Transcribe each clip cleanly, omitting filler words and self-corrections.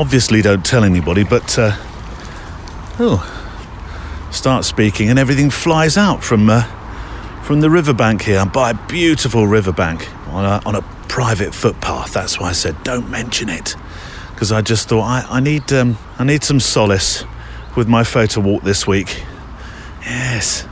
obviously don't tell anybody, but start speaking and everything flies out from the riverbank here. I'm by a beautiful riverbank on a private footpath. That's why I said don't mention it, because I just thought I need some solace with my photo walk this week. Yes,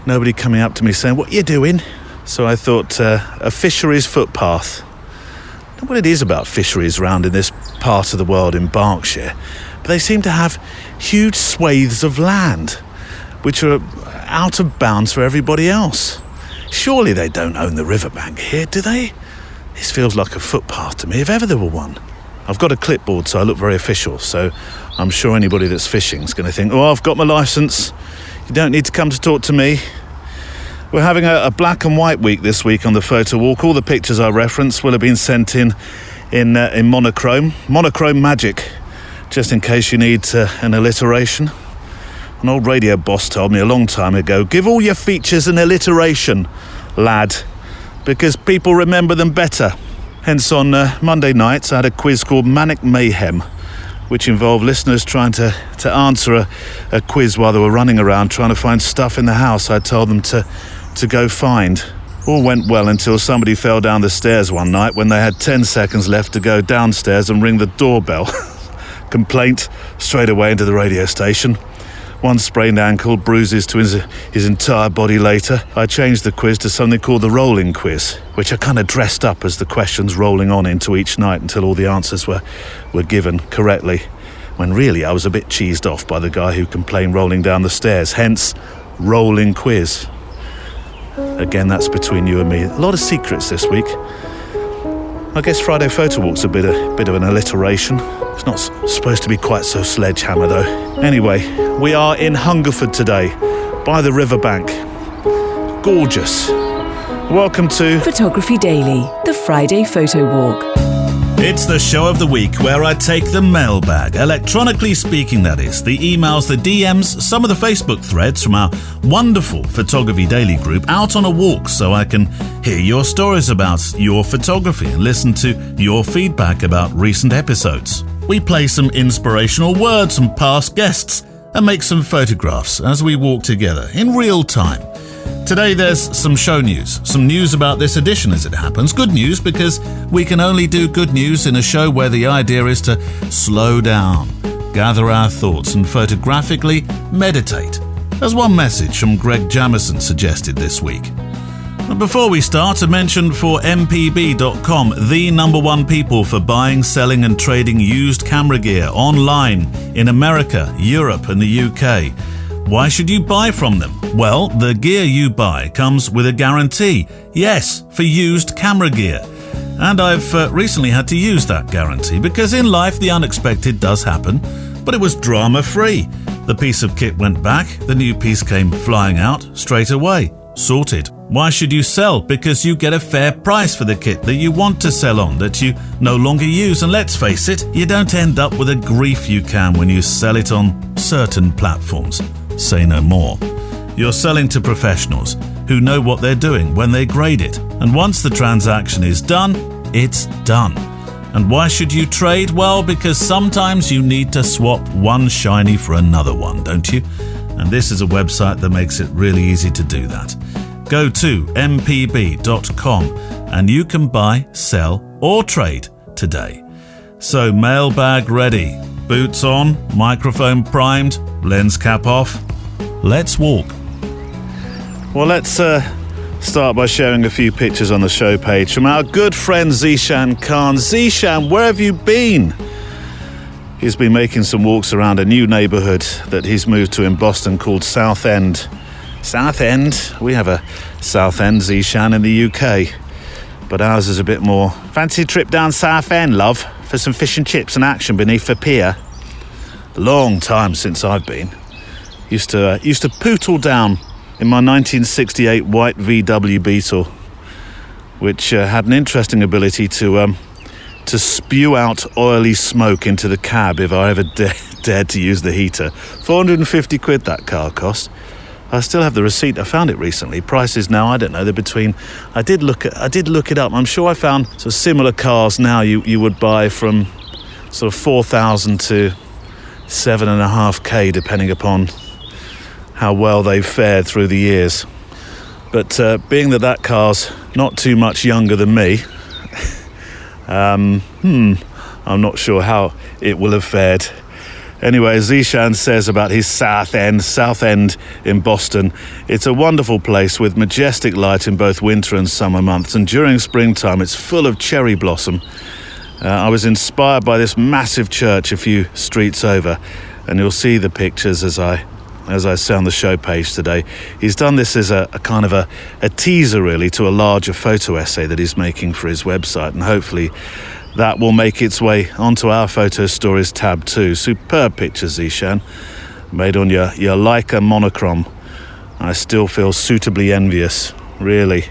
nobody coming up to me saying what you doing. So I thought a fisheries footpath. I don't know what it is about fisheries around in this part of the world in Berkshire, but they seem to have huge swathes of land which are out of bounds for everybody else. Surely they don't own the riverbank here, do they? This feels like a footpath to me, if ever there were one. I've got a clipboard, so I look very official, so I'm sure anybody that's fishing is going to think, oh, I've got my licence, you don't need to come to talk to me. We're having a black and white week this week on the photo walk. All the pictures I reference will have been sent in monochrome magic, just in case you need an alliteration. An old radio boss told me a long time ago, give all your features an alliteration, lad, because people remember them better. Hence on Monday nights I had a quiz called Manic Mayhem, which involved listeners trying to answer a quiz while they were running around trying to find stuff in the house I told them to go find. All went well until somebody fell down the stairs one night when they had 10 seconds left to go downstairs and ring the doorbell. Complaint straight away into the radio station. One sprained ankle, bruises to his entire body later. I changed the quiz to something called the rolling quiz, which I kind of dressed up as the questions rolling on into each night until all the answers were given correctly, when really I was a bit cheesed off by the guy who complained rolling down the stairs, hence rolling quiz. Again, that's between you and me. A lot of secrets this week. I guess Friday Photo Walk's a bit of an alliteration. It's not supposed to be quite so sledgehammer though. Anyway, we are in Hungerford today, by the riverbank. Gorgeous. Welcome to Photography Daily, the Friday Photo Walk. It's the show of the week where I take the mailbag, electronically speaking that is, the emails, the DMs, some of the Facebook threads from our wonderful Photography Daily group out on a walk so I can hear your stories about your photography and listen to your feedback about recent episodes. We play some inspirational words from past guests and make some photographs as we walk together in real time. Today there's some show news, some news about this edition as it happens. Good news because we can only do good news in a show where the idea is to slow down, gather our thoughts and photographically meditate. There's one message from Greg Jamison suggested this week. Before we start, a mention for mpb.com, the number one people for buying, selling and trading used camera gear online in America, Europe and the UK. Why should you buy from them? Well, the gear you buy comes with a guarantee. Yes, for used camera gear. And I've recently had to use that guarantee because in life the unexpected does happen, but it was drama-free. The piece of kit went back, the new piece came flying out straight away. Sorted. Why should you sell? Because you get a fair price for the kit that you want to sell on, that you no longer use. And let's face it, you don't end up with the grief you can when you sell it on certain platforms. Say no more. You're selling to professionals who know what they're doing when they grade it. And once the transaction is done, it's done. And why should you trade? Well, because sometimes you need to swap one shiny for another one, don't you? And this is a website that makes it really easy to do that. Go to mpb.com and you can buy, sell or trade today. So mailbag ready, boots on, microphone primed, lens cap off. Let's walk. Well, let's start by sharing a few pictures on the show page from our good friend Zishan Khan. Zishan, where have you been? He's been making some walks around a new neighbourhood that he's moved to in Boston called Southend. Southend? We have a Southend, Zishan, in the UK. But ours is a bit more. Fancy a trip down Southend, love, for some fish and chips and action beneath the pier? Long time since I've been. Used to pootle down in my 1968 white VW Beetle, which had an interesting ability to spew out oily smoke into the cab if I ever dared to use the heater. 450 quid that car cost. I still have the receipt. I found it recently. Prices now, I don't know, they're between... I did look it up. I'm sure I found some similar cars now you would buy from sort of 4,000 to 7.5K, depending upon how well they've fared through the years. But being that car's not too much younger than me, I'm not sure how it will have fared. Anyway, Zishan says about his South End in Boston, it's a wonderful place with majestic light in both winter and summer months, and during springtime it's full of cherry blossom. I was inspired by this massive church a few streets over, and you'll see the pictures as I say on the show page today. He's done this as a kind of a teaser really to a larger photo essay that he's making for his website, and hopefully that will make its way onto our photo stories tab too. Superb pictures, Zishan, made on your Leica monochrome. I still feel suitably envious, really.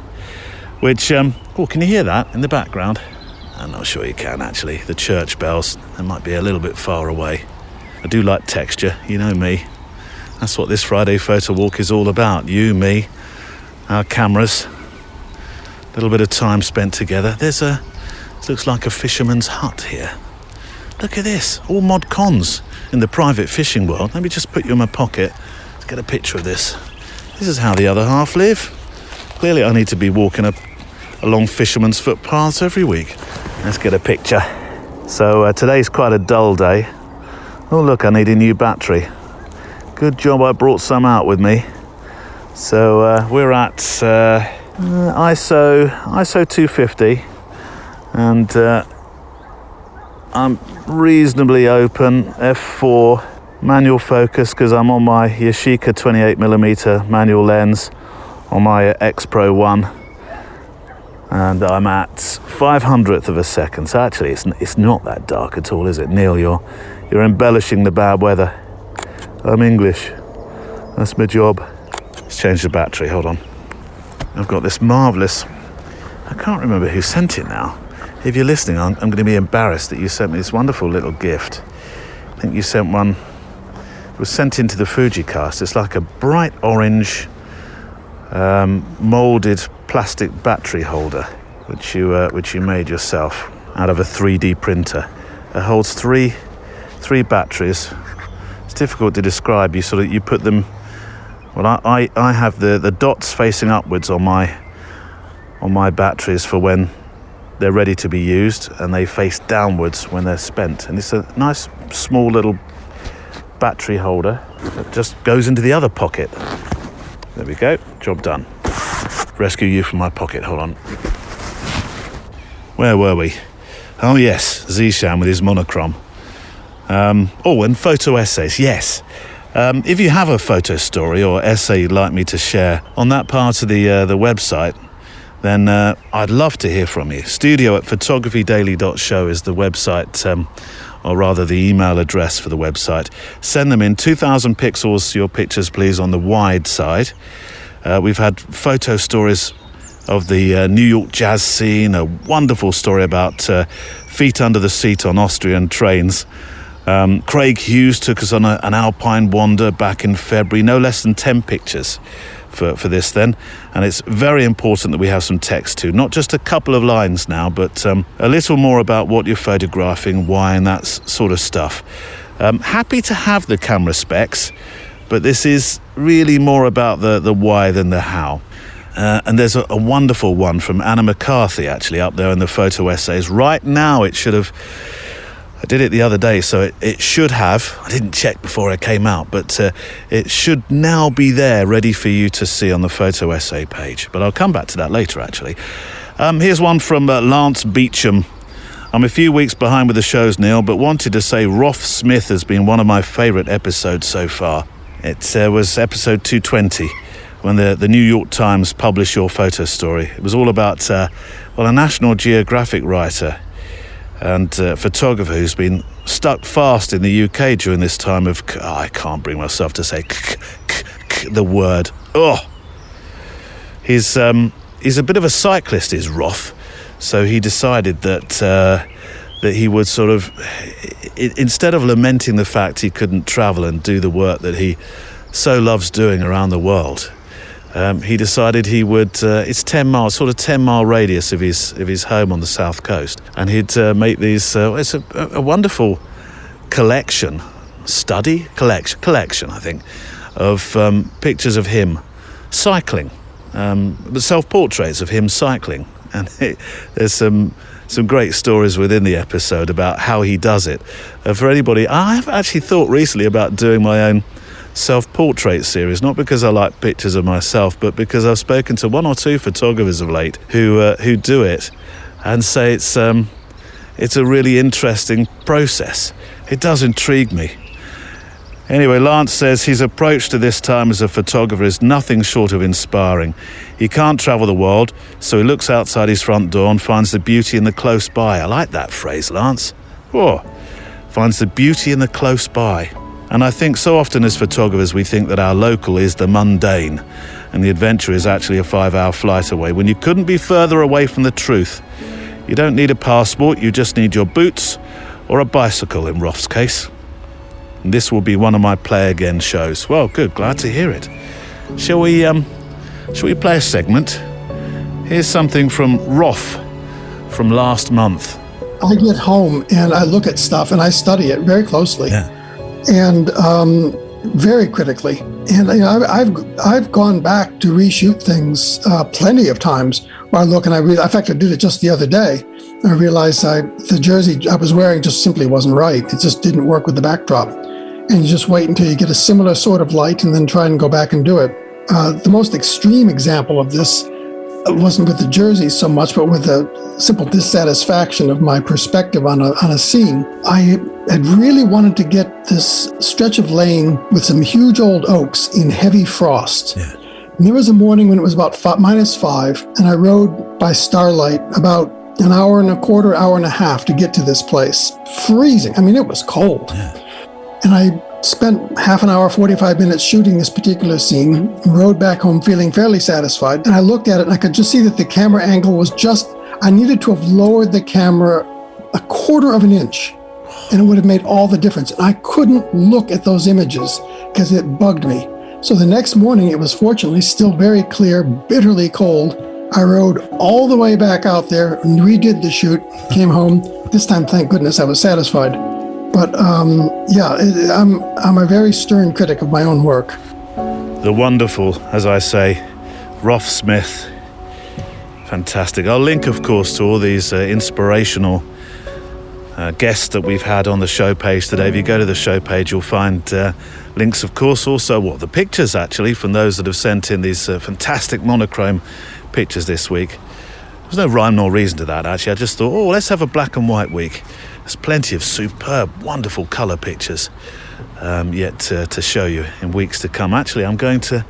Which, can you hear that in the background? I'm not sure you can actually. The church bells, they might be a little bit far away. I do like texture, you know me. That's what this Friday photo walk is all about. You, me, our cameras, a little bit of time spent together. This looks like a fisherman's hut here. Look at this, all mod cons in the private fishing world. Let me just put you in my pocket. Let's get a picture of this. This is how the other half live. Clearly I need to be walking along fisherman's footpaths every week. Let's get a picture. So today's quite a dull day. Oh look, I need a new battery. Good job I brought some out with me. So we're at ISO 250, and I'm reasonably open. F4 manual focus because I'm on my Yashica 28mm manual lens on my X Pro 1, and I'm at 500th of a second. So actually it's not that dark at all, is it? Neil, you're embellishing the bad weather. I'm English. That's my job. Let's change the battery, hold on. I've got this marvellous, I can't remember who sent it now. If you're listening, I'm going to be embarrassed that you sent me this wonderful little gift. I think you sent one, it was sent into the Fujicast. It's like a bright orange moulded plastic battery holder, which you made yourself out of a 3D printer. It holds three batteries. It's difficult to describe. You put them. Well, I have the dots facing upwards on my batteries for when they're ready to be used, and they face downwards when they're spent. And it's a nice small little battery holder that just goes into the other pocket. There we go. Job done. Rescue you from my pocket. Hold on. Where were we? Oh yes, Zishan with his monochrome. And photo essays, yes. If you have a photo story or essay you'd like me to share on that part of the website, then I'd love to hear from you. studio@photographydaily.show is the website, or rather the email address for the website. Send them in, 2,000 pixels, your pictures please, on the wide side. We've had photo stories of the New York jazz scene, a wonderful story about feet under the seat on Austrian trains. Craig Hughes took us on an alpine wander back in February, no less than 10 pictures for this then, and it's very important that we have some text too, not just a couple of lines now, but a little more about what you're photographing, why, and that sort of stuff. Happy to have the camera specs, but this is really more about the why than the how. And there's a wonderful one from Anna McCarthy actually up there in the photo essays. Right now it should have, I did it the other day, so it should have, I didn't check before it came out, but it should now be there ready for you to see on the photo essay page. But I'll come back to that later actually. Here's one from Lance Beecham. I'm a few weeks behind with the shows, Neil, but wanted to say Roth Smith has been one of my favourite episodes so far. It was episode 220 when the New York Times published your photo story. It was all about a National Geographic writer and photographer who's been stuck fast in the UK during this time of, I can't bring myself to say the word. He's a bit of a cyclist, is Roth, so he decided that he would sort of, instead of lamenting the fact he couldn't travel and do the work that he so loves doing around the world, he decided he would. It's 10 miles, sort of 10-mile radius of his home on the south coast, and he'd make these. It's a wonderful collection, collection, I think, of pictures of him cycling, self-portraits of him cycling, and there's some great stories within the episode about how he does it. For anybody, I've actually thought recently about doing my own self-portrait series, not because I like pictures of myself, but because I've spoken to one or two photographers of late who do it and say it's a really interesting process. It does intrigue me. Anyway, Lance says his approach to this time as a photographer is nothing short of inspiring. He can't travel the world, so he looks outside his front door and finds the beauty in the close by. I like that phrase, Lance. Oh, finds the beauty in the close by. And I think so often as photographers we think that our local is the mundane and the adventure is actually a 5-hour flight away, when you couldn't be further away from the truth. You don't need a passport, you just need your boots or a bicycle in Roth's case. And this will be one of my Play Again shows. Well, good, glad to hear it. Shall we play a segment? Here's something from Roth from last month. I get home and I look at stuff and I study it very closely. Yeah. And very critically. And I've gone back to reshoot things plenty of times where I look and in fact, I did it just the other day. I realized the jersey I was wearing just simply wasn't right. It just didn't work with the backdrop. And you just wait until you get a similar sort of light and then try and go back and do it. The most extreme example of this wasn't with the jersey so much, but with the simple dissatisfaction of my perspective on a scene. I had really wanted to get this stretch of lane with some huge old oaks in heavy frost. Yeah. And there was a morning when it was about -5, and I rode by starlight about an hour and a quarter, hour and a half to get to this place. Freezing. I mean, it was cold. Yeah. And I spent half an hour, 45 minutes shooting this particular scene, rode back home feeling fairly satisfied. And I looked at it and I could just see that the camera angle was I needed to have lowered the camera a quarter of an inch and it would have made all the difference. And I couldn't look at those images because it bugged me. So the next morning, it was fortunately still very clear, bitterly cold. I rode all the way back out there and redid the shoot, came home. This time, thank goodness, I was satisfied. But I'm a very stern critic of my own work. The wonderful, as I say, Roth Smith. Fantastic. I'll link, of course, to all these inspirational guests that we've had on the show page today. If you go to the show page, you'll find links, of course, also the pictures, actually, from those that have sent in these fantastic monochrome pictures this week. There's no rhyme nor reason to that, actually. I just thought, let's have a black and white week. There's plenty of superb, wonderful colour pictures yet to show you in weeks to come. Actually, I'm going to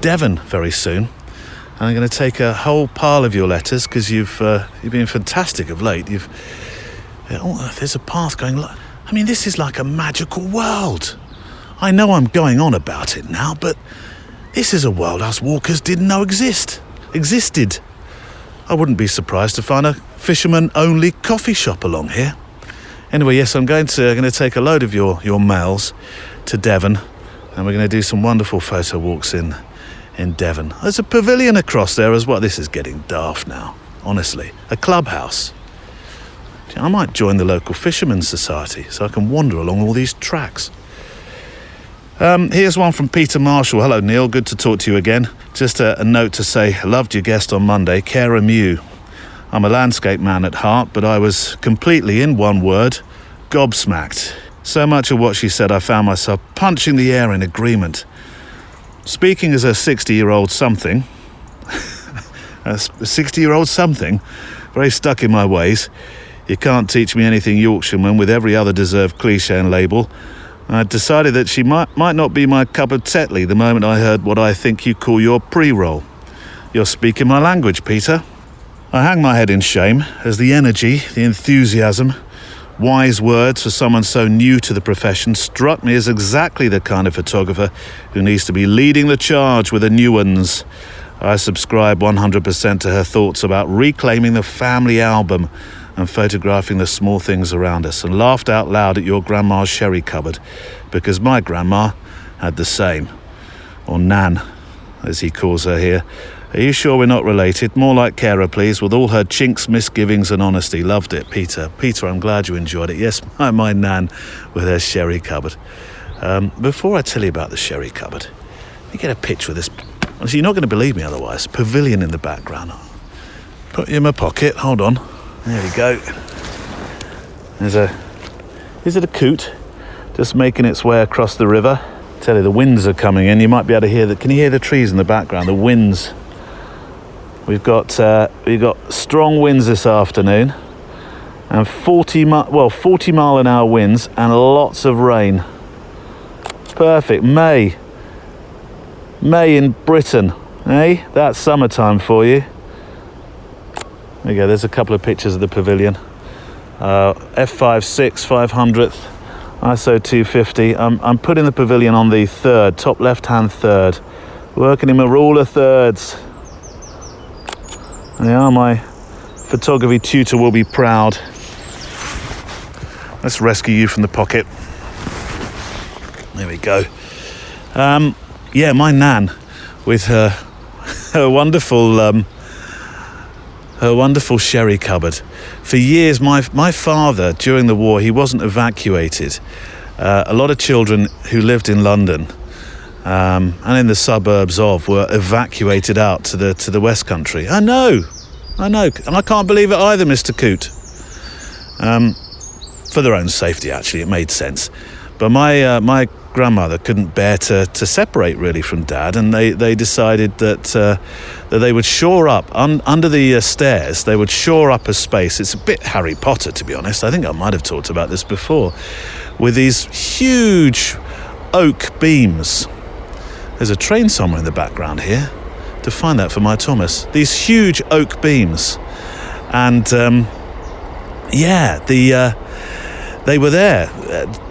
Devon very soon. And I'm going to take a whole pile of your letters because you've been fantastic of late. There's a path going. I mean, this is like a magical world. I know I'm going on about it now, but this is a world us walkers didn't know existed. I wouldn't be surprised to find a fisherman-only coffee shop along here. Anyway, yes, I'm going to take a load of your mails to Devon, and we're going to do some wonderful photo walks in Devon. There's a pavilion across there as well. This is getting daft now, honestly. A clubhouse. I might join the local fishermen's society so I can wander along all these tracks. Here's one from Peter Marshall. Hello, Neil. Good to talk to you again. Just a note to say, loved your guest on Monday, Cara Mew. I'm a landscape man at heart, but I was completely, in one word, gobsmacked. So much of what she said, I found myself punching the air in agreement. Speaking as a 60-year-old something, very stuck in my ways. You can't teach me anything Yorkshireman with every other deserved cliché and label. I decided that she might not be my cup of Tetley the moment I heard what I think you call your pre-roll. You're speaking my language, Peter. I hang my head in shame as the energy, the enthusiasm, wise words for someone so new to the profession struck me as exactly the kind of photographer who needs to be leading the charge with the new ones. I subscribe 100% to her thoughts about reclaiming the family album and photographing the small things around us, and laughed out loud at your grandma's sherry cupboard because my grandma had the same. Or Nan, as he calls her here. Are you sure we're not related? More like Kara, please, with all her chinks, misgivings and honesty. Loved it, Peter. Peter, I'm glad you enjoyed it. Yes, my Nan with her sherry cupboard. Before I tell you about the sherry cupboard, let me get a picture of this. Actually, you're not going to believe me otherwise. Pavilion in the background. Put you in my pocket. Hold on. There we go. Is it a coot? Just making its way across the river. Tell you, the winds are coming in. You might be able to hear that. Can you hear the trees in the background? The winds. We've got strong winds this afternoon, and 40 mile an hour winds and lots of rain. Perfect. May in Britain, eh? That's summertime for you. There you go. There's a couple of pictures of the pavilion. F56 500th, ISO 250. I'm putting the pavilion on the third, top left-hand third, working in my rule of thirds. There are. My photography tutor will be proud. Let's rescue you from the pocket. There we go. My Nan with her wonderful sherry cupboard. For years, my father, during the war, he wasn't evacuated. A lot of children who lived in London and in the suburbs were evacuated out to the West Country. I know, and I can't believe it either, Mr. Coote. For their own safety, actually, it made sense. But my grandmother couldn't bear to separate really from Dad, and they decided that they would shore up under the stairs. They would shore up a space. It's a bit Harry Potter, to be honest. I think I might have talked about this before, with these huge oak beams. There's a train somewhere in the background here. To find that for my Thomas. These huge oak beams, and they were there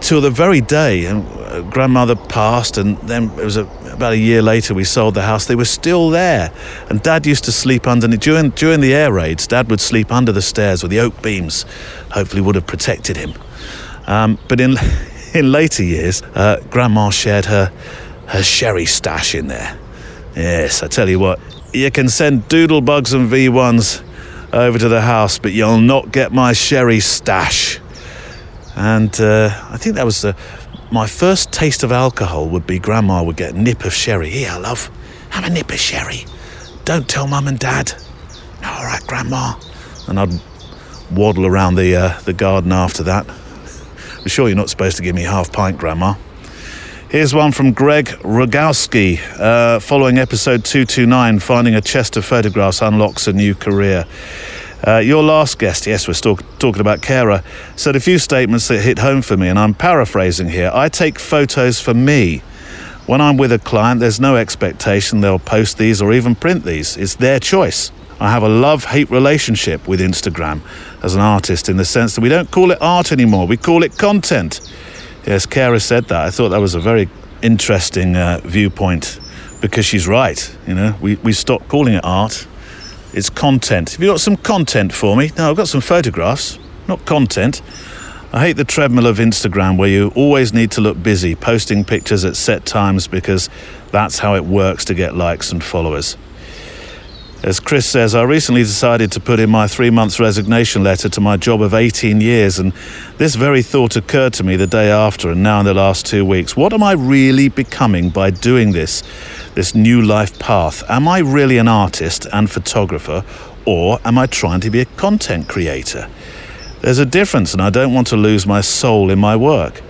till the very day, and grandmother passed, and then it was about a year later we sold the house. They were still there, and Dad used to sleep underneath. During the air raids, Dad would sleep under the stairs with the oak beams. Hopefully would have protected him. But in later years, Grandma shared her sherry stash in there. Yes, I tell you what, you can send doodlebugs and V1s over to the house, but you'll not get my sherry stash. And I think that was my first taste of alcohol would be Grandma would get a nip of sherry. Here, love, have a nip of sherry. Don't tell Mum and Dad. All right, Grandma. And I'd waddle around the garden after that. I'm sure you're not supposed to give me half pint, Grandma. Here's one from Greg Rogowski. Following episode 229, finding a chest of photographs unlocks a new career. Your last guest, yes, we're still talking about Kara, said a few statements that hit home for me, and I'm paraphrasing here. I take photos for me. When I'm with a client, there's no expectation they'll post these or even print these. It's their choice. I have a love-hate relationship with Instagram as an artist, in the sense that we don't call it art anymore, we call it content. Yes, Kara said that. I thought that was a very interesting viewpoint, because she's right. You know, we stopped calling it art. It's content. Have you got some content for me? No, I've got some photographs, not content. I hate the treadmill of Instagram where you always need to look busy, posting pictures at set times, because that's how it works to get likes and followers. As Chris says, I recently decided to put in my 3 months resignation letter to my job of 18 years, and this very thought occurred to me the day after and now in the last 2 weeks. What am I really becoming by doing this new life path? Am I really an artist and photographer, or am I trying to be a content creator? There's a difference, and I don't want to lose my soul in my work.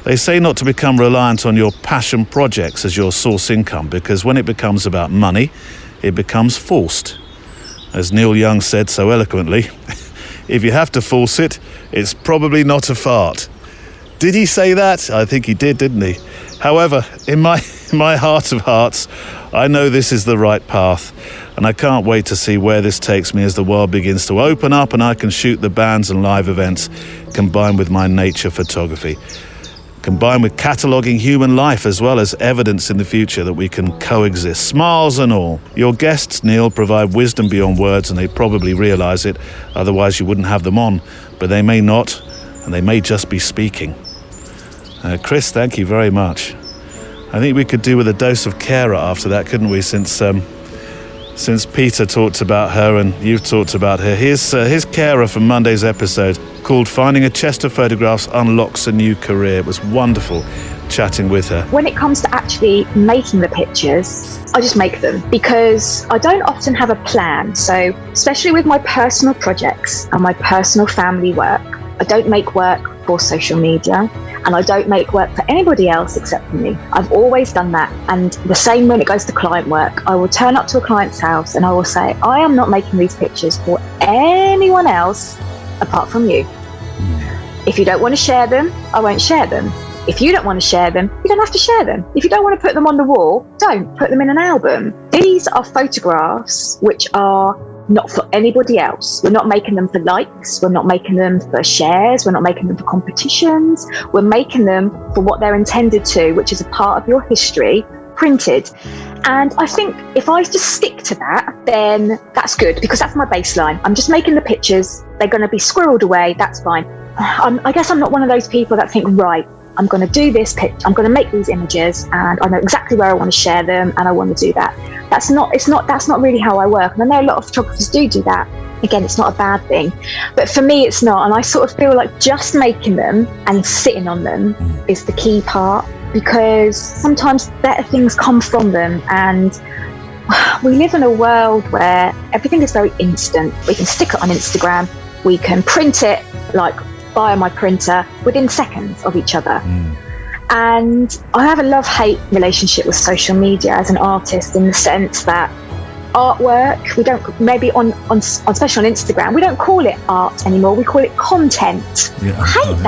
They say not to become reliant on your passion projects as your source income, because when it becomes about money, it becomes forced. As Neil Young said so eloquently, if you have to force it, it's probably not a fart. Did he say that? I think he did, didn't he? However, in my heart of hearts, I know this is the right path, and I can't wait to see where this takes me as the world begins to open up and I can shoot the bands and live events combined with my nature photography, combined with cataloguing human life as well as evidence in the future that we can coexist, smiles and all. Your guests, Neil, provide wisdom beyond words, and they probably realise it, otherwise you wouldn't have them on, but they may not, and they may just be speaking. Chris, thank you very much. I think we could do with a dose of Cara after that, couldn't we? Since Peter talked about her and you've talked about her. Here's Cara from Monday's episode called Finding a Chest of Photographs Unlocks a New Career. It was wonderful chatting with her. When it comes to actually making the pictures, I just make them because I don't often have a plan. So especially with my personal projects and my personal family work, I don't make work for social media and I don't make work for anybody else except for me. I've always done that. And the same when it goes to client work, I will turn up to a client's house and I will say, I am not making these pictures for anyone else apart from you. If you don't want to share them, I won't share them. If you don't want to share them, you don't have to share them. If you don't want to put them on the wall, don't put them in an album. These are photographs which are not for anybody else. We're not making them for likes. We're not making them for shares. We're not making them for competitions. We're making them for what they're intended to, which is a part of your history, printed. And I think if I just stick to that, then that's good because that's my baseline. I'm just making the pictures. They're going to be squirreled away. That's fine. I guess I'm not one of those people that think, right, I'm going to do this pitch. I'm going to make these images and I know exactly where I want to share them and I want to do that. That's not really how I work. And I know a lot of photographers do that. Again, it's not a bad thing, but for me, it's not. And I sort of feel like just making them and sitting on them is the key part because sometimes better things come from them. And we live in a world where everything is very instant. We can stick it on Instagram. We can print it like via my printer within seconds of each other. And I have a love-hate relationship with social media as an artist in the sense that artwork, we don't, maybe on especially on Instagram, we don't call it art anymore, we call it content. I hate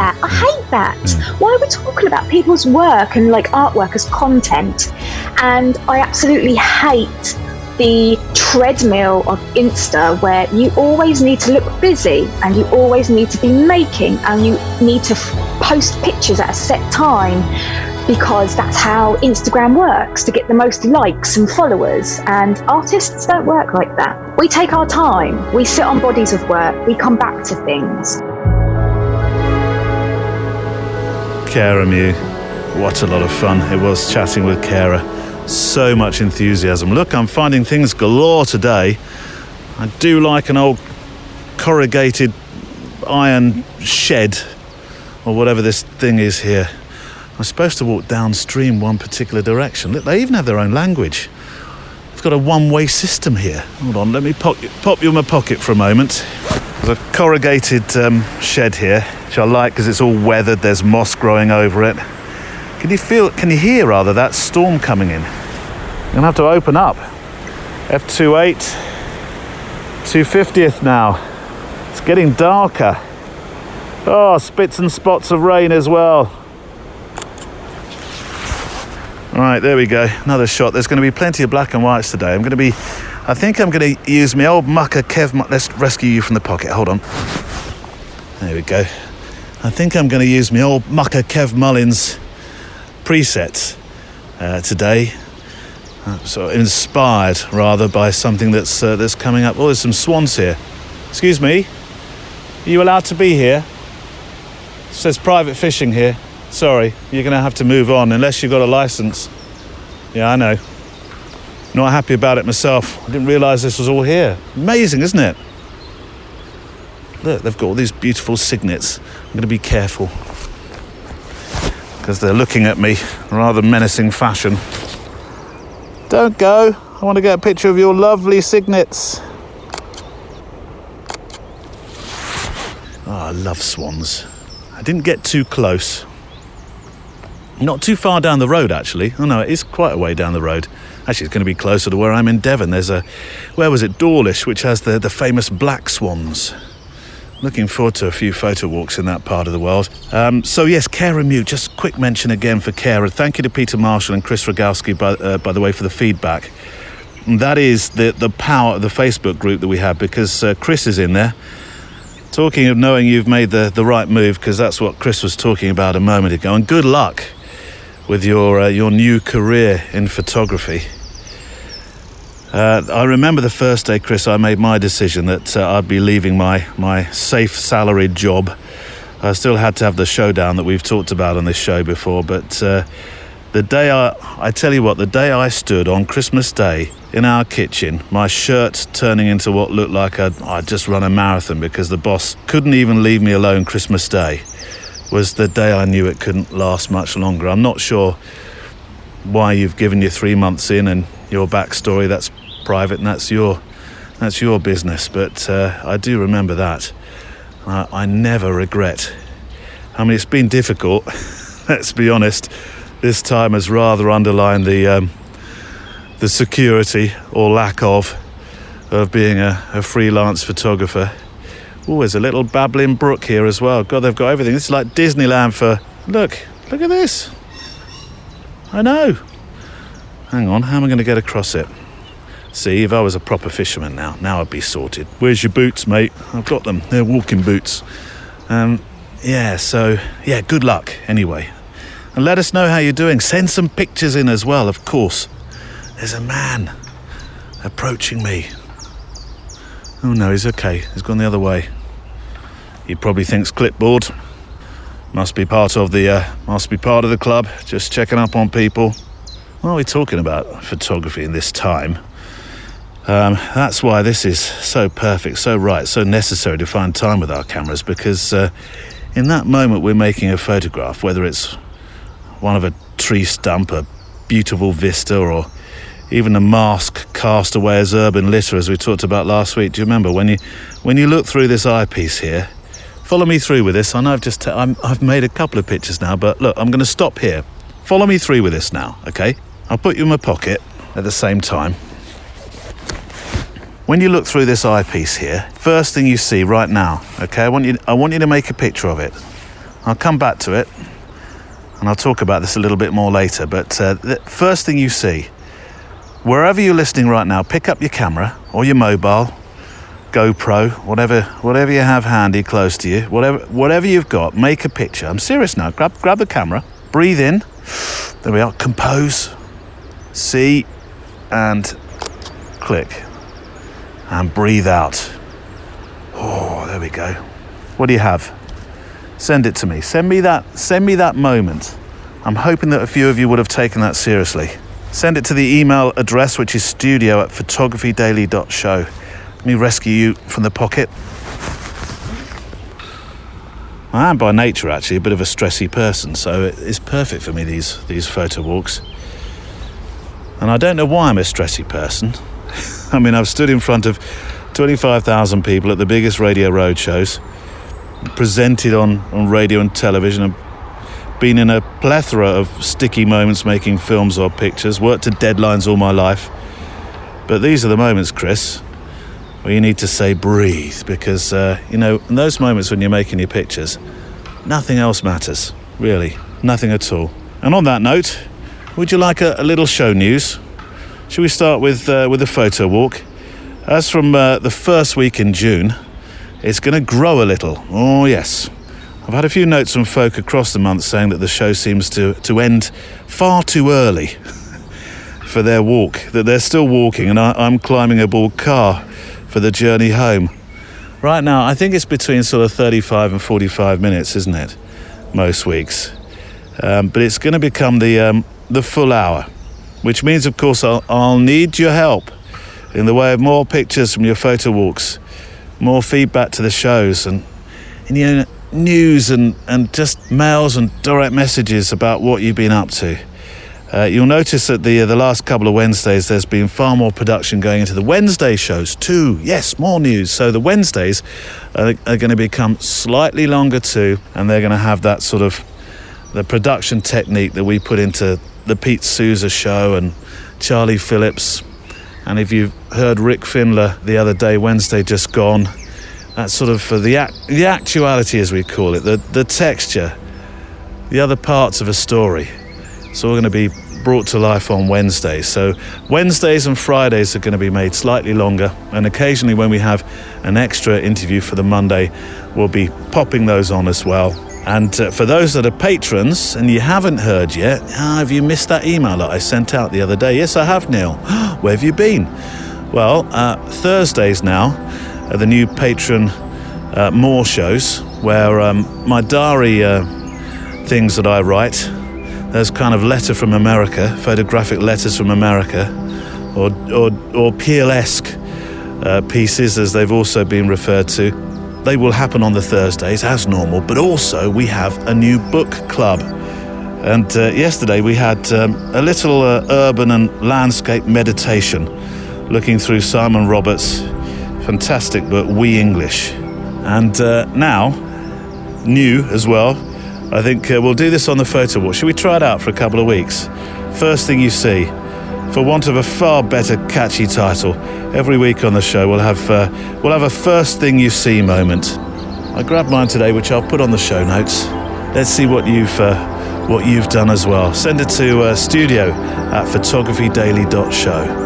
that. Why are we talking about people's work and like artwork as content? And I absolutely hate the treadmill of Insta where you always need to look busy and you always need to be making and you need to post pictures at a set time because that's how Instagram works, to get the most likes and followers. And artists don't work like that. We take our time, we sit on bodies of work, we come back to things. Cara Mew, what a lot of fun it was chatting with Cara. So much enthusiasm. Look, I'm finding things galore today. I do like an old corrugated iron shed or whatever this thing is here. I'm supposed to walk downstream one particular direction. Look, they even have their own language. They've got a one-way system here. Hold on, let me pop you in my pocket for a moment. There's a corrugated shed here, which I like because it's all weathered. There's moss growing over it. Can you hear that storm coming in? I'm gonna have to open up. F28, 250th now. It's getting darker. Oh, spits and spots of rain as well. All right, there we go. Another shot. There's gonna be plenty of black and whites today. I think I'm gonna use my old mucker Kev. Let's rescue you from the pocket. Hold on. There we go. I think I'm gonna use my old mucker Kev Mullins presets today, so inspired rather by something that's coming up. Oh, there's some swans here. Excuse me, are you allowed to be here? It says private fishing here. Sorry, you're gonna have to move on unless you've got a license. Yeah, I know. Not happy about it myself. I didn't realise this was all here. Amazing, isn't it? Look, they've got all these beautiful cygnets. I'm gonna be careful because they're looking at me in rather menacing fashion. Don't go. I want to get a picture of your lovely cygnets. Oh, I love swans. I didn't get too close. Not too far down the road, actually. Oh, no, it is quite a way down the road. Actually, it's going to be closer to where I'm in Devon. There's Dawlish, which has the famous black swans. Looking forward to a few photo walks in that part of the world. So yes, Cara Mew, just quick mention again for Cara. Thank you to Peter Marshall and Chris Rogowski, by the way, for the feedback. And that is the power of the Facebook group that we have, because Chris is in there. Talking of knowing you've made the right move, because that's what Chris was talking about a moment ago. And good luck with your new career in photography. I remember the first day, Chris, I made my decision that I'd be leaving my safe salaried job. I still had to have the showdown that we've talked about on this show before, but The day I tell you what, the day I stood on Christmas Day in our kitchen, my shirt turning into what looked like I'd just run a marathon because the boss couldn't even leave me alone Christmas Day, was the day I knew it couldn't last much longer. I'm not sure why you've given you 3 months in and your backstory. That's private and that's your business. But I do remember that. I never regret. I mean, it's been difficult. Let's be honest. This time has rather underlined the security or lack of being a freelance photographer. Oh, there's a little babbling brook here as well. God, they've got everything. This is like Disneyland for... Look at this. I know. Hang on, how am I going to get across it? See, if I was a proper fisherman now I'd be sorted. Where's your boots, mate? I've got them. They're walking boots. Good luck, anyway. And let us know how you're doing. Send some pictures in as well, of course. There's a man approaching me. Oh no, he's okay. He's gone the other way. He probably thinks clipboard. Must be part of the club. Just checking up on people. What are we talking about photography in this time? That's why this is so perfect, so right, so necessary to find time with our cameras, because in that moment we're making a photograph, whether it's one of a tree stump, a beautiful vista, or even a mask cast away as urban litter, as we talked about last week. Do you remember when you look through this eyepiece here? Follow me through with this. I know I've made a couple of pictures now, but look, I'm going to stop here. Follow me through with this now, okay? I'll put you in my pocket at the same time. When you look through this eyepiece here, first thing you see right now, okay? I want you to make a picture of it. I'll come back to it, and I'll talk about this a little bit more later. But the first thing you see, wherever you're listening right now, pick up your camera or your mobile, GoPro, whatever you have handy close to you, whatever you've got, make a picture. I'm serious now. Grab the camera, breathe in. There we are. Compose, see, and click. And breathe out. Oh, there we go. What do you have? Send it to me. Send me that moment. I'm hoping that a few of you would have taken that seriously. Send it to the email address, which is studio@photographydaily.show. Let me rescue you from the pocket. I am by nature actually a bit of a stressy person, so it's perfect for me, these photo walks. And I don't know why I'm a stressy person. I mean, I've stood in front of 25,000 people at the biggest radio road shows, presented on radio and television, and been in a plethora of sticky moments making films or pictures, worked to deadlines all my life. But these are the moments, Chris, where you need to say breathe, because, in those moments when you're making your pictures, nothing else matters, really, nothing at all. And on that note, would you like a little show news? Should we start with the photo walk? As from the first week in June, it's going to grow a little. Oh, yes. I've had a few notes from folk across the month saying that the show seems to end far too early for their walk, that they're still walking and I'm climbing a bald car for the journey home. Right now, I think it's between sort of 35 and 45 minutes, isn't it? Most weeks. But it's going to become the full hour. Which means, of course, I'll need your help in the way of more pictures from your photo walks, more feedback to the shows, and news and just mails and direct messages about what you've been up to. You'll notice that the last couple of Wednesdays, there's been far more production going into the Wednesday shows too. Yes, more news. So the Wednesdays are going to become slightly longer too, and they're going to have that sort of the production technique that we put into the Pete Souza show and Charlie Phillips. And if you've heard Rick Findler the other day, Wednesday just gone, that's sort of the actuality, as we call it, the texture, the other parts of a story. It's all going to be brought to life on Wednesdays. So Wednesdays and Fridays are going to be made slightly longer, and occasionally when we have an extra interview for the Monday, we'll be popping those on as well. And for those that are patrons and you haven't heard yet, have you missed that email that I sent out the other day? Yes, I have, Neil. Where have you been? Well, Thursdays now are the new patron more shows, where my diary things that I write, There's kind of letter from America, photographic letters from America, or PLesque pieces, as they've also been referred to. They will happen on the Thursdays as normal, but also we have a new book club. And yesterday we had a little urban and landscape meditation, looking through Simon Roberts' fantastic book, We English. And now, new as well, I think we'll do this on the Photowalk. Should we try it out for a couple of weeks? First thing you see, for want of a far better catchy title, every week on the show we'll have a first thing you see moment. I grabbed mine today, which I'll put on the show notes. Let's see what you've done as well. Send it to studio@photographydaily.show.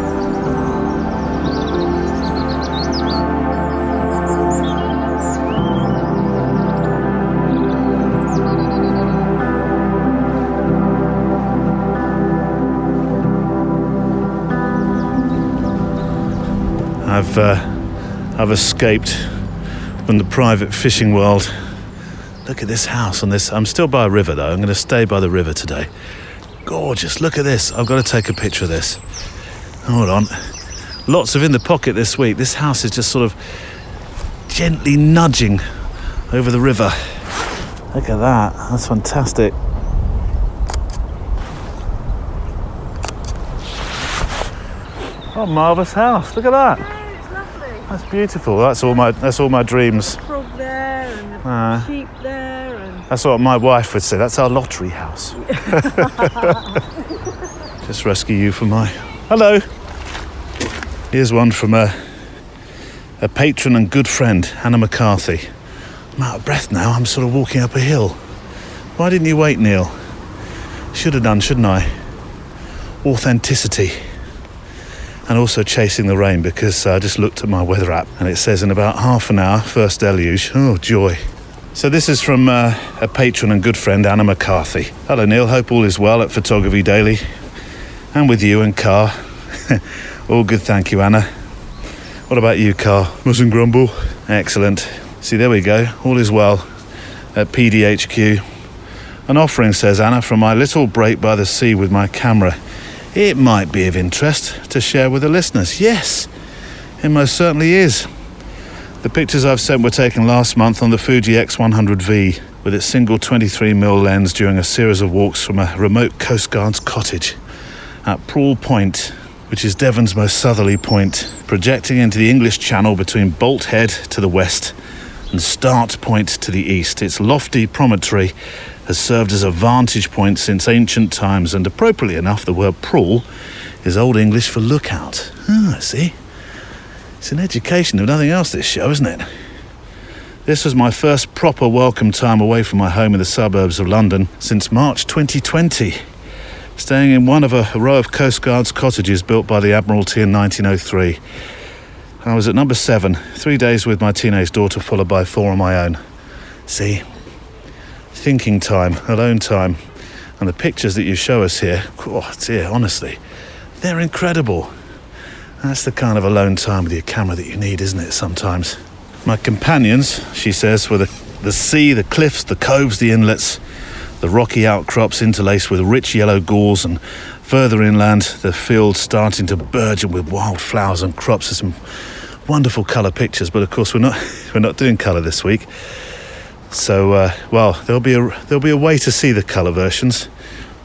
I've escaped from the private fishing world. Look at this house on this. I'm still by a river though. I'm going to stay by the river today. Gorgeous. Look at this. I've got to take a picture of this. Hold on. Lots of in the pocket this week. This house is just sort of gently nudging over the river. Look at that. That's fantastic. What a marvellous house. Look at that. That's beautiful. That's all my dreams. Frog there and sheep there, and that's what my wife would say. That's our lottery house. Just rescue you from my. Hello. Here's one from a patron and good friend, Hannah McCarthy. I'm out of breath now. I'm sort of walking up a hill. Why didn't you wait, Neil? Should have done, shouldn't I? Authenticity. And also chasing the rain, because I just looked at my weather app and it says in about half an hour, first deluge. Oh, joy. So this is from a patron and good friend, Anna McCarthy. Hello, Neil. Hope all is well at Photography Daily. And with you and Car. All good, thank you, Anna. What about you, Car? Mustn't grumble. Excellent. See, there we go. All is well at PDHQ. An offering, says Anna, from my little break by the sea with my camera. It might be of interest to share with the listeners. Yes, it most certainly is. The pictures I've sent were taken last month on the Fuji X100V with its single 23mm lens during a series of walks from a remote Coast Guard's cottage at Prawle Point, which is Devon's most southerly point, projecting into the English Channel between Bolt Head to the west and Start Point to the east. Its lofty promontory has served as a vantage point since ancient times, and appropriately enough, the word prawle is Old English for lookout. Ah, see? It's an education of nothing else, this show, isn't it? This was my first proper welcome time away from my home in the suburbs of London since March 2020, staying in one of a row of Coast Guard's cottages built by the Admiralty in 1903. I was at number 7, 3 days with my teenage daughter, followed by 4 on my own. See? Thinking time, alone time, and the pictures that you show us here, oh dear, honestly, they're incredible. That's the kind of alone time with your camera that you need, isn't it, sometimes? My companions, she says, were the sea, the cliffs, the coves, the inlets, the rocky outcrops interlaced with rich yellow gorse, and further inland, the fields starting to burgeon with wild flowers and crops. There's some wonderful colour pictures, but of course we're not doing colour this week. So, there'll be a way to see the colour versions.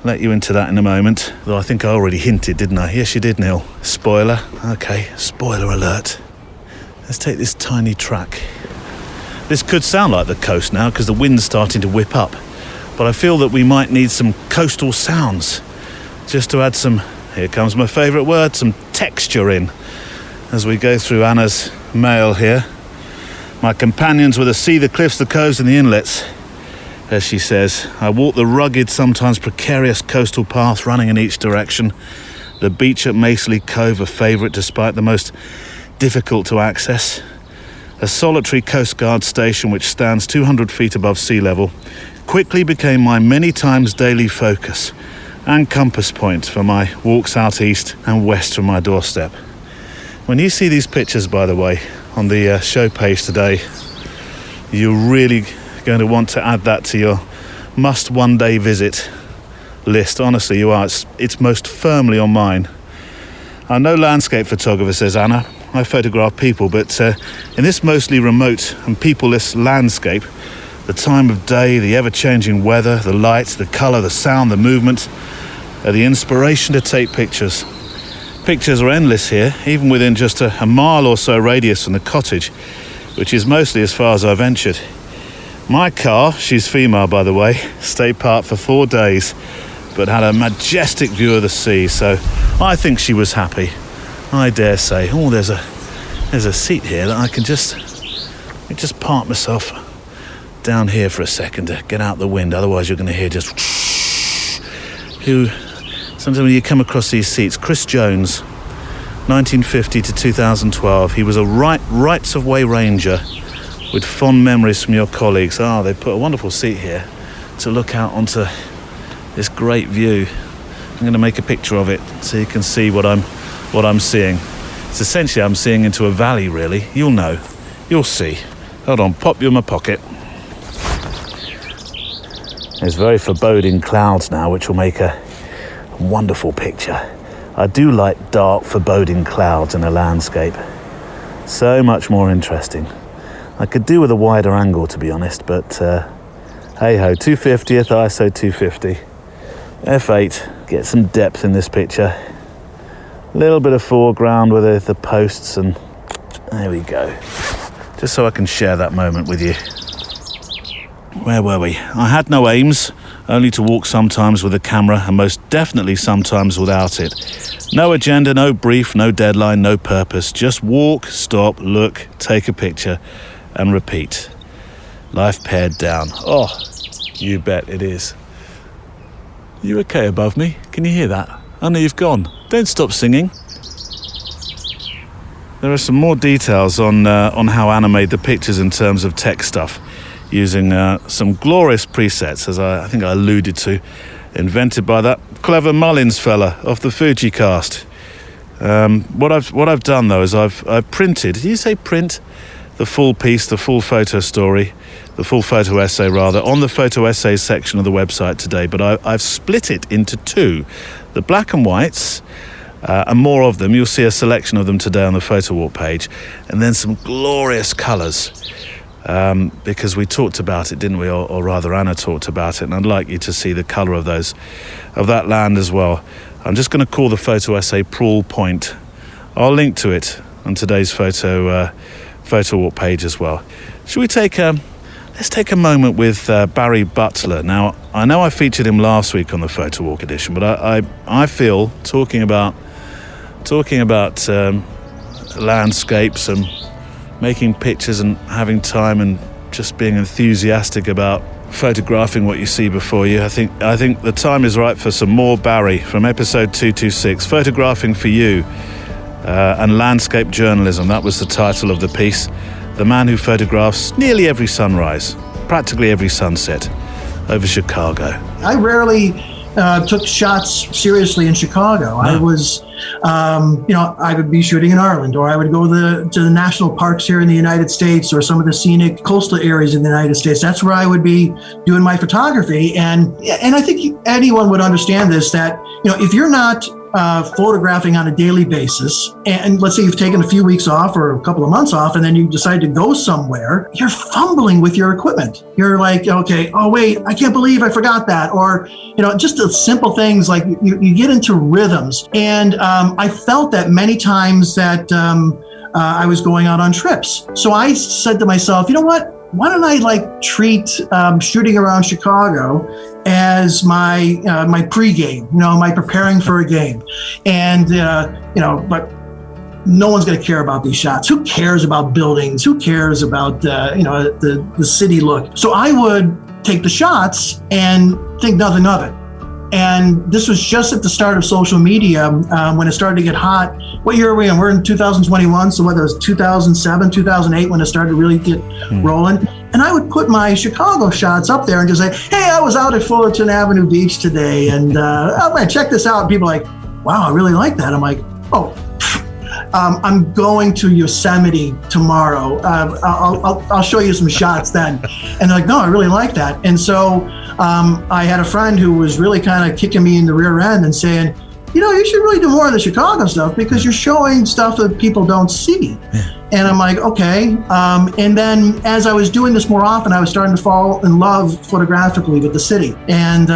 I'll let you into that in a moment. Though I think I already hinted, didn't I? Yes, you did, Neil. Spoiler. Okay, spoiler alert. Let's take this tiny track. This could sound like the coast now because the wind's starting to whip up. But I feel that we might need some coastal sounds just to add some, here comes my favourite word, some texture in as we go through Anna's mail here. My companions were the sea, the cliffs, the coves and the inlets. As she says, I walked the rugged, sometimes precarious coastal path running in each direction. The beach at Maceley Cove, a favourite despite the most difficult to access. A solitary Coast Guard station which stands 200 feet above sea level quickly became my many times daily focus and compass point for my walks out east and west from my doorstep. When you see these pictures, by the way, on the show page today, you're really going to want to add that to your must one day visit list. Honestly, you are. It's most firmly on mine. I'm no landscape photographer, says Anna. I photograph people, but in this mostly remote and peopleless landscape, the time of day, the ever-changing weather, the light, the colour, the sound, the movement, are the inspiration to take pictures. Pictures are endless here, even within just a mile or so radius from the cottage, which is mostly as far as I ventured. My car, she's female by the way, stayed parked for 4 days, but had a majestic view of the sea, so I think she was happy. I dare say. Oh, there's a seat here that I can just park myself down here for a second to get out the wind. Otherwise, you're going to hear just sometimes when you come across these seats. Chris Jones, 1950 to 2012. He was a rights of way ranger with fond memories from your colleagues. They put a wonderful seat here to look out onto this great view. I'm going to make a picture of it so you can see what I'm seeing. It's essentially I'm seeing into a valley, really. You'll know. You'll see. Hold on, pop you in my pocket. There's very foreboding clouds now, which will make a wonderful picture. I do like dark, foreboding clouds in a landscape. So much more interesting. I could do with a wider angle, to be honest, but hey-ho, 250th, ISO 250. F8, get some depth in this picture. A little bit of foreground with the posts, and there we go. Just so I can share that moment with you. Where were we? I had no aims, only to walk sometimes with a camera, and most definitely sometimes without it. No agenda, no brief, no deadline, no purpose. Just walk, stop, look, take a picture, and repeat. Life pared down. Oh, you bet it is. You okay above me? Can you hear that? I know you've gone. Don't stop singing. There are some more details on how Anna made the pictures in terms of tech stuff, using some glorious presets, as I think I alluded to, invented by that clever Mullins fella off the Fujicast. What I've done though is I've printed. Did you say print? The full piece, the full photo story, the full photo essay rather, on the photo essays section of the website today, but I've split it into two. The black and whites, and more of them. You'll see a selection of them today on the Photowalk page, and then some glorious colours, because we talked about it, didn't we? Or rather, Anna talked about it, and I'd like you to see the colour of that land as well. I'm just going to call the photo essay Prawl Point. I'll link to it on today's Photowalk page as well. Should we let's take a moment with Barry Butler. Now, I know I featured him last week on the Photowalk edition, but I feel talking about landscapes and making pictures and having time and just being enthusiastic about photographing what you see before you. I think the time is right for some more Barry from episode 226, Photographing for You. And Landscape Journalism, that was the title of the piece. The man who photographs nearly every sunrise, practically every sunset over Chicago. I rarely took shots seriously in Chicago. No. I was, I would be shooting in Ireland, or I would go to the national parks here in the United States, or some of the scenic coastal areas in the United States. That's where I would be doing my photography. And I think anyone would understand this, that, if you're not photographing on a daily basis, and let's say you've taken a few weeks off or a couple of months off, and then you decide to go somewhere, you're fumbling with your equipment. You're like, okay, oh wait, I can't believe I forgot that. Or, just the simple things, like you get into rhythms. And I felt that many times that I was going out on trips. So I said to myself, you know what? Why don't I treat shooting around Chicago as my pregame, my preparing for a game, and but no one's going to care about these shots. Who cares about buildings? Who cares about the city look? So I would take the shots and think nothing of it. And this was just at the start of social media, when it started to get hot. What year are we in? We're in 2021, so whether it was 2007, 2008, when it started to really get rolling. And I would put my Chicago shots up there and just say, hey, I was out at Fullerton Avenue Beach today, and oh man, check this out. And people are like, wow, I really like that. I'm like, oh, I'm going to Yosemite tomorrow. I'll show you some shots then. And they're like, no, I really like that. And so I had a friend who was really kind of kicking me in the rear end and saying, you should really do more of the Chicago stuff because you're showing stuff that people don't see. Yeah. And I'm like, okay. And then as I was doing this more often, I was starting to fall in love photographically with the city. And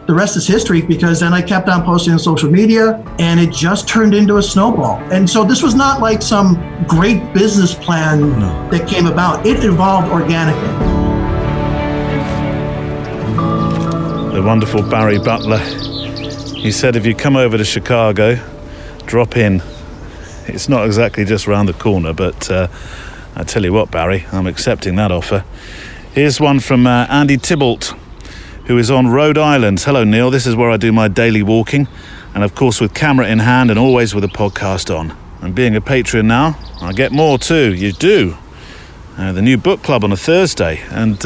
the rest is history, because then I kept on posting on social media and it just turned into a snowball. And so this was not like some great business plan that came about. It evolved organically. The wonderful Barry Butler. He said if you come over to Chicago, drop in. It's not exactly just round the corner, but I tell you what, Barry, I'm accepting that offer. Here's one from Andy Tybalt, who is on Rhode Island. Hello, Neil. This is where I do my daily walking, and of course with camera in hand and always with a podcast on. And being a Patreon now, I get more too. You do. The new book club on a Thursday, and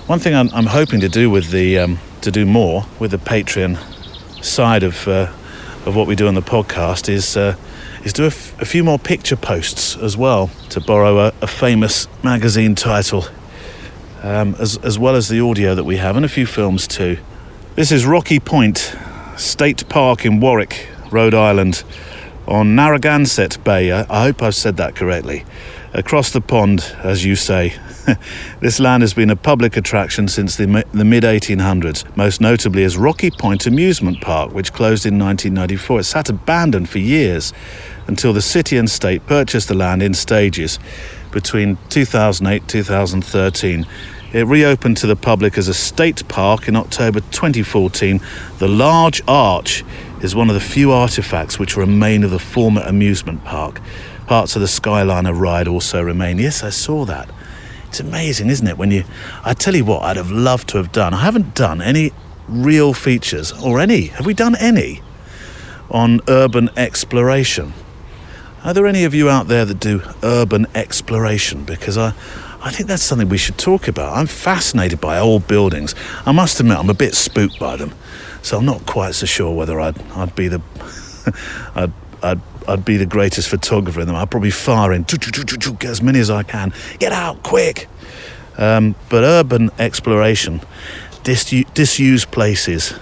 one thing I'm hoping to do with to do more with the Patreon side of what we do on the podcast is do a few more picture posts as well, to borrow a famous magazine title, as well as the audio that we have, and a few films too. This is Rocky Point State Park in Warwick, Rhode Island, on Narragansett Bay. I hope I've said that correctly. Across the pond, as you say. This land has been a public attraction since the mid-1800s, most notably as Rocky Point Amusement Park, which closed in 1994. It sat abandoned for years until the city and state purchased the land in stages between 2008-2013. It reopened to the public as a state park in October 2014. The large arch is one of the few artifacts which remain of the former amusement park. Parts of the Skyliner ride also remain. Yes, I saw that. It's amazing, isn't it? I tell you what, I'd have loved to have done. I haven't done any real features, or any. Have we done any on urban exploration? Are there any of you out there that do urban exploration? Because I think that's something we should talk about. I'm fascinated by old buildings. I must admit, I'm a bit spooked by them. So I'm not quite so sure whether I'd be the I'd be the greatest photographer in them. I'd probably fire in, get as many as I can. Get out, quick! But urban exploration, disused places,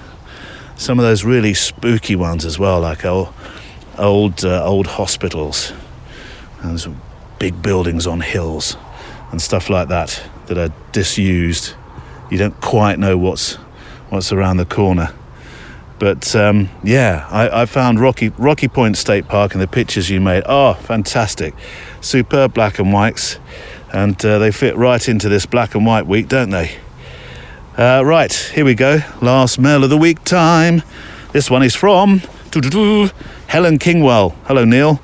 some of those really spooky ones as well, like old hospitals, and some big buildings on hills and stuff like that are disused. You don't quite know what's around the corner. But I found Rocky Point State Park, and the pictures you made, fantastic. Superb black and whites, and they fit right into this black and white week, don't they? Right, here we go. Last mail of the week time. This one is from Helen Kingwell. Hello, Neil.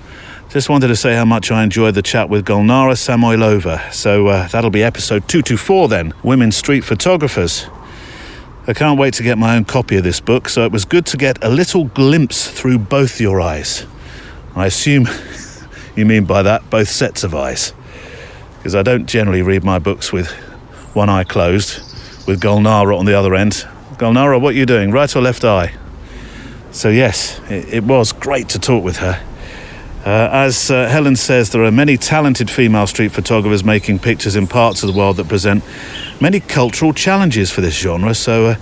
Just wanted to say how much I enjoyed the chat with Gulnara Samoilova. So that'll be episode 224 then, Women Street Photographers. I can't wait to get my own copy of this book, so it was good to get a little glimpse through both your eyes. I assume you mean by that both sets of eyes, because I don't generally read my books with one eye closed, with Gulnara on the other end. Gulnara, what are you doing, right or left eye? So yes, it was great to talk with her. As Helen says, there are many talented female street photographers making pictures in parts of the world that present many cultural challenges for this genre, so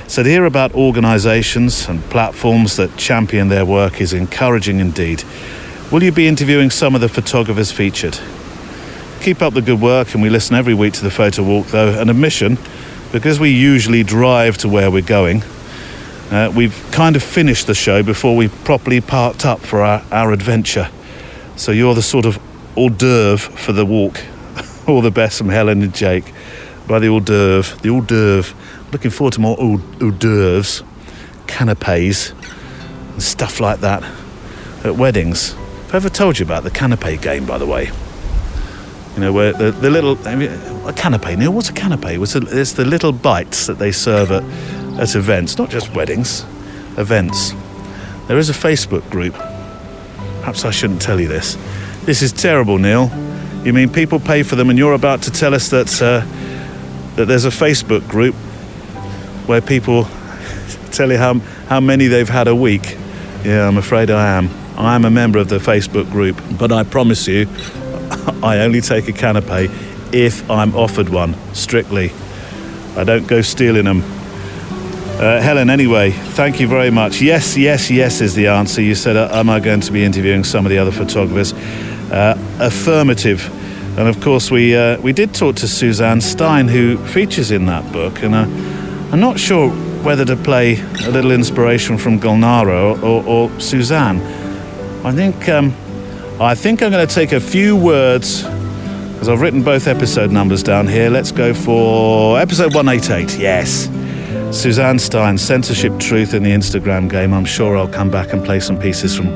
to hear about organisations and platforms that champion their work is encouraging indeed. Will you be interviewing some of the photographers featured? Keep up the good work, and we listen every week to the Photowalk, though an admission, because we usually drive to where we're going, we've kind of finished the show before we properly parked up for our adventure. So you're the sort of hors d'oeuvre for the walk. All the best from Helen and Jake. By the hors d'oeuvre. Looking forward to more hors d'oeuvres, canapes, and stuff like that at weddings. Have I ever told you about the canapé game, by the way? You know, where the little... a canapé, Neil, what's a canapé? It's the little bites that they serve at events, not just weddings, events. There is a Facebook group. Perhaps I shouldn't tell you this. This is terrible, Neil. You mean people pay for them, and you're about to tell us that there's a Facebook group where people tell you how many they've had a week? Yeah, I'm afraid I am. I am a member of the Facebook group, but I promise you, I only take a canapé if I'm offered one, strictly. I don't go stealing them. Helen, anyway, thank you very much. Yes is the answer. You said, am I going to be interviewing some of the other photographers? Affirmative. And of course, we did talk to Suzanne Stein, who features in that book, and I'm not sure whether to play a little inspiration from Gulnara or Suzanne. I think I'm going to take a few words, because I've written both episode numbers down here. Let's go for episode 188. Yes. Suzanne Stein, Censorship Truth in the Instagram Game. I'm sure I'll come back and play some pieces from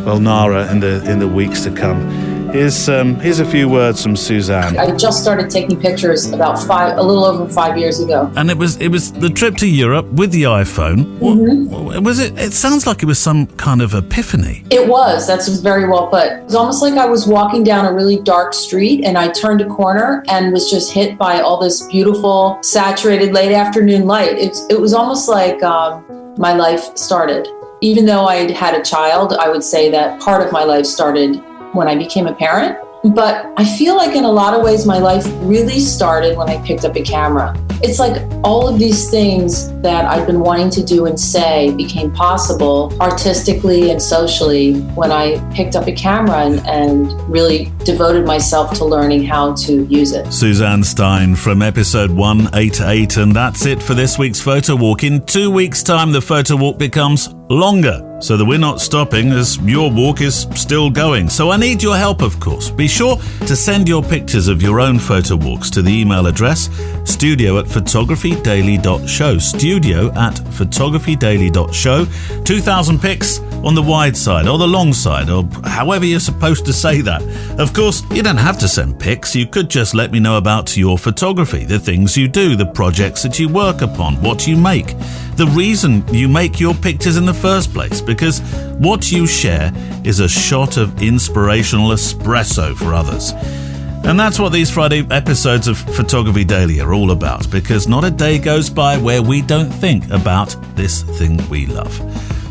Gulnara in the weeks to come. Here's a few words from Suzanne. I just started taking pictures about a little over 5 years ago. And it was the trip to Europe with the iPhone. Mm-hmm. Was it? It sounds like it was some kind of epiphany. It was. That's very well put. It was almost like I was walking down a really dark street and I turned a corner and was just hit by all this beautiful, saturated late afternoon light. It was almost like my life started. Even though I had a child, I would say that part of my life started when I became a parent. But I feel like in a lot of ways, my life really started when I picked up a camera. It's like all of these things that I've been wanting to do and say became possible artistically and socially when I picked up a camera and really devoted myself to learning how to use it. Suzanne Stein from episode 188, and that's it for this week's Photo Walk. In 2 weeks' time, the Photo Walk becomes longer, so that we're not stopping as your walk is still going. So I need your help, of course. Be sure to send your pictures of your own photo walks to the email address studio@photographydaily.show, studio@photographydaily.show. 2,000 pics on the wide side or the long side, or however you're supposed to say that. Of course, you don't have to send pics. You could just let me know about your photography, the things you do, the projects that you work upon, what you make, the reason you make your pictures in the first place, because what you share is a shot of inspirational espresso for others. And that's what these Friday episodes of Photography Daily are all about, because not a day goes by where we don't think about this thing we love.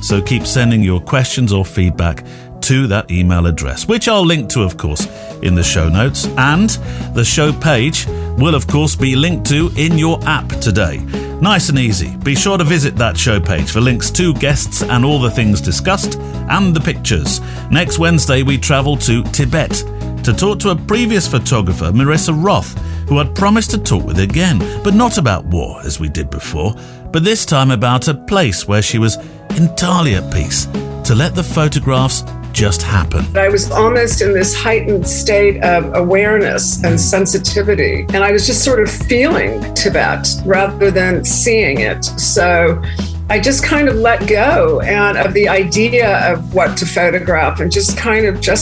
So keep sending your questions or feedback to that email address, which I'll link to, of course, in the show notes. And the show page will, of course, be linked to in your app today. Nice and easy. Be sure to visit that show page for links to guests and all the things discussed and the pictures. Next Wednesday, we travel to Tibet to talk to a previous photographer, Marissa Roth, who I'd promised to talk with again, but not about war as we did before, but this time about a place where she was entirely at peace to let the photographs just happen. I was almost in this heightened state of awareness and sensitivity, and I was just sort of feeling Tibet rather than seeing it. So I just kind of let go and of the idea of what to photograph and just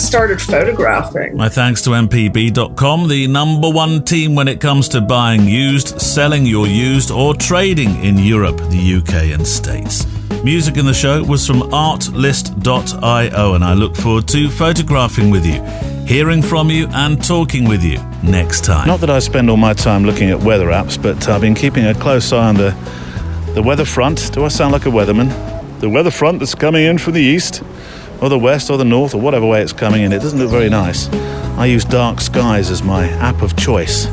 started photographing. My thanks to mpb.com, the number one team when it comes to buying used, selling your used, or trading in Europe, the UK and States. Music in the show was from artlist.io, and I look forward to photographing with you, hearing from you and talking with you next time. Not that I spend all my time looking at weather apps, but I've been keeping a close eye on the weather front. Do I sound like a weatherman? The weather front that's coming in from the east or the west or the north or whatever way it's coming in. It doesn't look very nice. I use Dark Skies as my app of choice,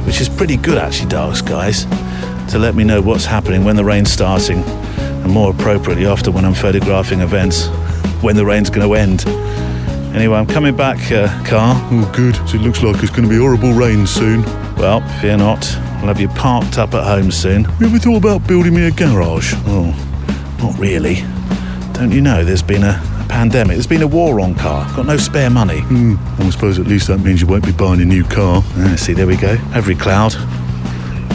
which is pretty good actually, Dark Skies, to let me know what's happening, when the rain's starting, and more appropriately after when I'm photographing events, when the rain's going to end. Anyway, I'm coming back, car. Oh, good. So it looks like it's going to be horrible rain soon. Well, fear not. I'll have you parked up at home soon. You ever thought about building me a garage? Oh, not really. Don't you know there's been a pandemic? There's been a war on car. Got no spare money. I suppose at least that means you won't be buying a new car. See, there we go. Every cloud.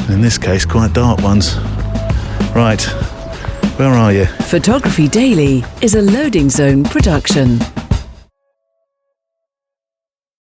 In this case, quite dark ones. Right. Where are you? Photography Daily is a Loading Zone production.